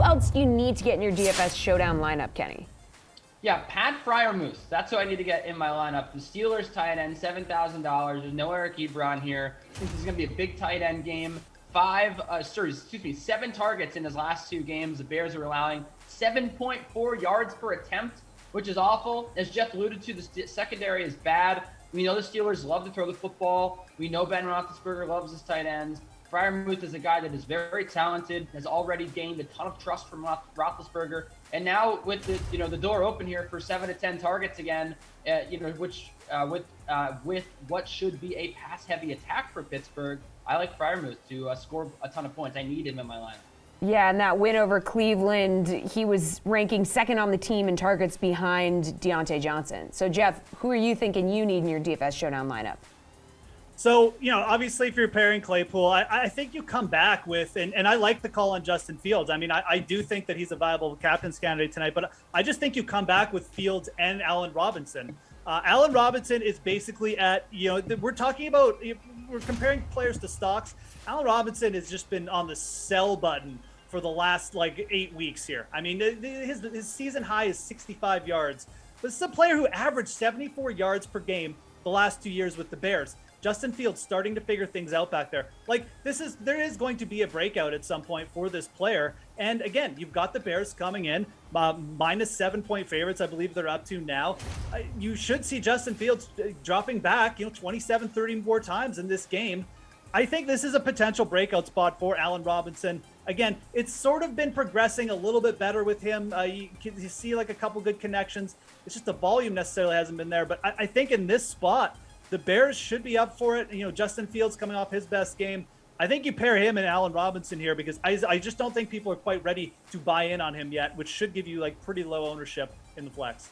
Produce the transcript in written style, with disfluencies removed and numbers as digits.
Who else do you need to get in your DFS Showdown lineup, Kenny? Yeah, Pat Freiermuth. That's who I need to get in my lineup. The Steelers tight end, $7,000. There's no Eric Ebron here. I think this is going to be a big tight end game. 7 targets in his last 2 games. The Bears are allowing 7.4 yards per attempt, which is awful. As Geoff alluded to, the secondary is bad. We know the Steelers love to throw the football. We know Ben Roethlisberger loves his tight ends. Freiermuth is a guy that is very talented, has already gained a ton of trust from Roethlisberger, and now with the door open here for 7 to 10 targets again, with what should be a pass-heavy attack for Pittsburgh, I like Freiermuth to score a ton of points. I need him in my lineup. Yeah, and that win over Cleveland, he was ranking second on the team in targets behind Deontay Johnson. So, Geoff, who are you thinking you need in your DFS Showdown lineup? So, obviously, if you're pairing Claypool, I think you come back with, and I like the call on Justin Fields. I mean, I do think that he's a viable captain's candidate tonight, but I just think you come back with Fields and Allen Robinson. Allen Robinson is basically at, we're comparing players to stocks. Allen Robinson has just been on the sell button for the last 8 weeks here. I mean, his season high is 65 yards. This is a player who averaged 74 yards per game the last 2 years with the Bears. Justin Fields starting to figure things out back there. There is going to be a breakout at some point for this player. And again, you've got the Bears coming in, minus 7-point favorites, I believe they're up to now. You should see Justin Fields dropping back, 27, 30 more times in this game. I think this is a potential breakout spot for Allen Robinson. Again, it's sort of been progressing a little bit better with him. You see a couple good connections. It's just the volume necessarily hasn't been there. But I think in this spot, the Bears should be up for it. Justin Fields coming off his best game. I think you pair him and Allen Robinson here because I just don't think people are quite ready to buy in on him yet, which should give you pretty low ownership in the flex.